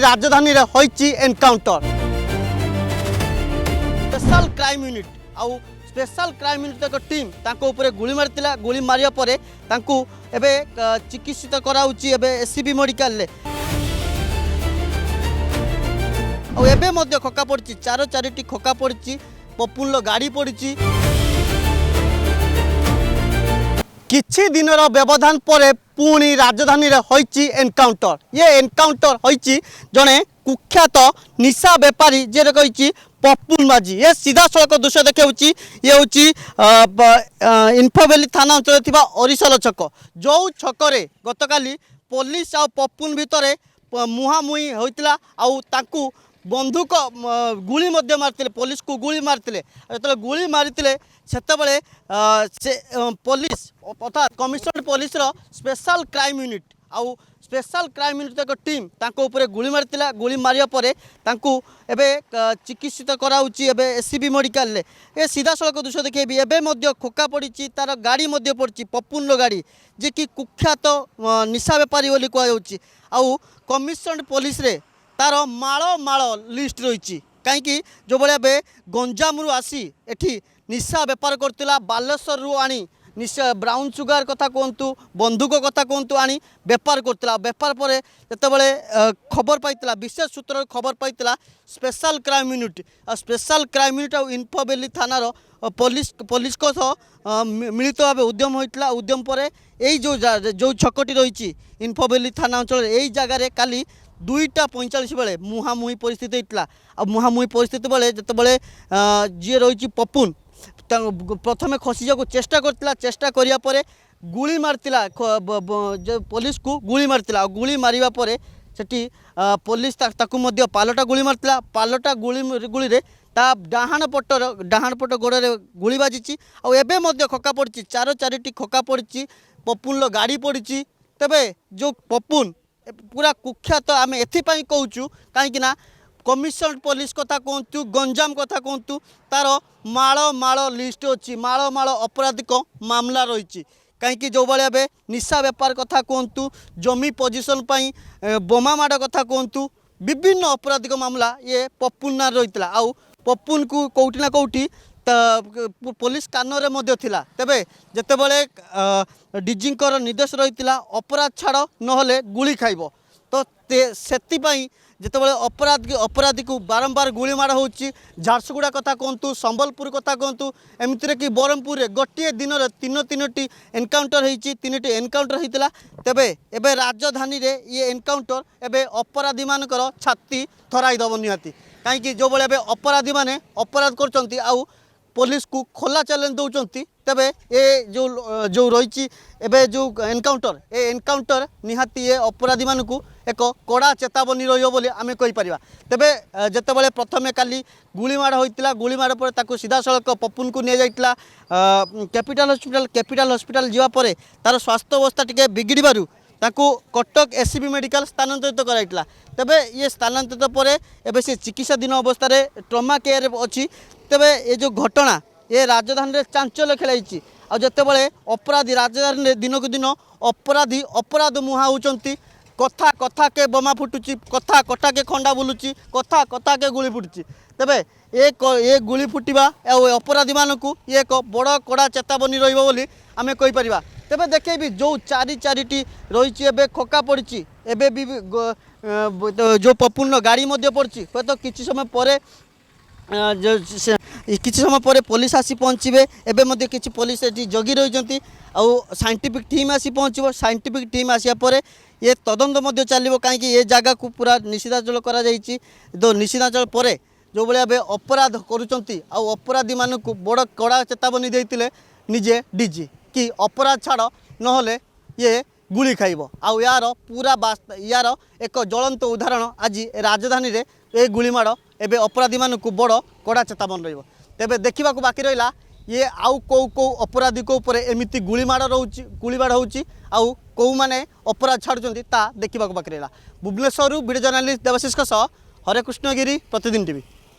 राजधानी रे होइची encounter special crime unit आउ स्पेशल क्राइम यूनिट एक टीम तांको ऊपर गुली मारतिला गुली मारिया परे तांको एबे चिकित्सित कराउची एबे एससीबी मेडिकल ले आउ एबे मध्य खोका पड़ची चारोटी खोका पड़ची पपुल गाड़ी पड़ची किछि दिनर व्यवधान पर पुणी राजधानी रे होइची एनकाउंटर ये एनकाउंटर होइची जणे कुख्यात निशा बेपारी जे कहिची पपुन माझी ये सीधा सड़क दृश्य देखाऊँगी ये हूँ इन्फोवेली थाना अंचल थिबा ओरिसल छक जो छकरे गतकाली पुलिस आ पपुन भितर मुहांमुही होइतिला आउ तांकू बंधुक गुली मध्य मारते पुलिस को गुली मारते जो गुली मारी सेतबले से पुलिस अर्थात commissionerate police special crime unit आउ स्पेशल क्राइम यूनिट एक टीम तांको ऊपर गुली मारतिला गुली मारिया परे तांको एबे चिकित्सित कराउची एबे एससीबी मेडिकल ले ए सीधा सड़क दृश्य देखेबी एबे मध्य खोका पड़िची तार गाड़ी मध्य पड़ची पपुन गाड़ी जे कि कुख्यात निशा बेपारी बोली कहउची आउ कमिशनरेट पुलिस रे तार माଳ माଳ लिस्ट रही कहीं जो भाई गंजामु आसी एठी निशा बेपार करथिला बालेश्वर आनी निशा ब्राउन सुगार कथा कहतु बंधुक कथा कहतु आनी बेपार करथिला बेपार पर जेतेबेले खबर पाइतिला विशेष सूत्र खबर पाइतिला special crime unit special crime unit और इन्फोवेली थानार पुलिस को मिलित भाव उद्यम होइतिला उद्यम पर यही जो छकटी रही इन्फोवेली थाना अंचल यही जगार काली 2:45 बेले मुहांमुही परिस्थिति होता आ मुहांमुही परिस्थिति बेले जितेबाला जी रही पपुन प्रथमे खसी जाको चेष्टा करथिला चेष्टा करिया परे गुली मारतिला जो पुलिस को गुली मारतिला गुली मारिबा परे सेठी पुलिस ताकू मध्य पालटा गुली मारतिला पालटा गुली रे ता डाहाण पट गोड़े गुली बाजिची आ एबे मध्य खोका पड़ची चारोटी खोका पड़ची पपुन गाड़ी पड़ची तबे जो पपुन पूरा कुख्यात आम एपाई कहूँ कहीं कमिशनरेट पुलिस कथा कहतु गंजाम कथा कहतु तार माଳ माଳ लिस्ट अच्छी माଳ माଳ अपराधिक मामला रही कहीं जो भाई निशा बेपार कथा कहतु जमी पोजिशन बोमा माड़ कथा कहतु विभिन्न अपराधिक मामला ये पपुन रही आउ पपुन को कौटी ना कौटी पुलिस कानरे मध्य थिला तेबे जेतेबेले डीजींकर निर्देश रही अपराध छाड़ नहले गुली खाइब तो सेतिपाई जेतेबेले अपराधी को बारंबार गुली माड़ होची झारसुगुड़ा कथा कहतु संबलपुर कथा कहतु एमती कि ब्रह्मपुर में गोटे दिन तीनोटी एनकाउंटर होती तीनोटी एनकाउंटर होता तेबे एबे राजधानी रे ये एनकाउंटर एबे अपराधी मानकर छाती थराईदेव निहाती कहीं जो भाई अपराधी माने अपराध करचंती आउ पुलिस को खोला चैलेंज दौरान तेबे ये जो रही एबे जो एनकाउंटर निहाती ये अपराधी मानकू एक कड़ा चेतावनी रही आम कहीपर तेबे जितेबाला प्रथमे काली गुलीमाड़ होता गुलीमाड़ पर ताकू सीधा सड़क पपुन को नहीं जाइला कैपिटल हॉस्पिटल जावापर तार स्वास्थ्य अवस्था टिके बिगिड़बारू ताकू कटक एससीबी मेडिकल स्थानांतरित कराइला तेबे ये स्थानांतरित पर एबे से चिकित्साधीन अवस्था ट्रमा केयर अच्छी तेबे ये जो घटना ये राजधानी रे चांचल्य खेलाई आ जितेबाला अपराधी राजधानी दिन को दिन अपराधी अपराध मुहां होती कथा कथा के बोमा फुटुची कथा कथा के खंडा बुलुची कथा कथा के गुली फुटुची तेबे ये गुली फुटिबा अपराधी मानकू ये एक बड़ कड़ा चेतावनी रहिबो बोली आमे कहि परिबा तेबे देखेबी जो चारिटी रही एबे खोका पड़ी एबे भी जो पपुन गाड़ी मध्य पड़ी हे तो किसी समय पर किसी समय पर पुलिस आसी पहुँचे एबे मध्य किसी पुलिस जगी रही साइंटिफिक टीम आसी पहुँचो साइंटिफिक टीम आसिया पर ये तदंत मध्य चलो कहीं ये जगह को पूरा निषेधांचल करा तो निषेधांचल पर जो भाई अपराध करुँच अपराधी मानक बड़ कड़ा चेतावनी देते निजे डीजी कि अपराध छाड़ नहले ये गुली खाइब आउ यार पूरा यार एक ज्वलंत उदाहरण आज राजधानी रे ये गुलीमाड़ एबे अपराधी मानक बड़ कड़ा चेतावनी रही तेबे देखा बाकी रहा ये आउ कौ अपराधी को ऊपर एमती गुलीमाड़ रोचे गुलीमाड़ होची आउ कौ माने अपराध छाड़ुचंती ता देखा बाकी रहा भुवनेश्वर वीडियो जर्नलिस्ट देवाशीष हरे कृष्ण गिरी प्रतिदिन टीवी।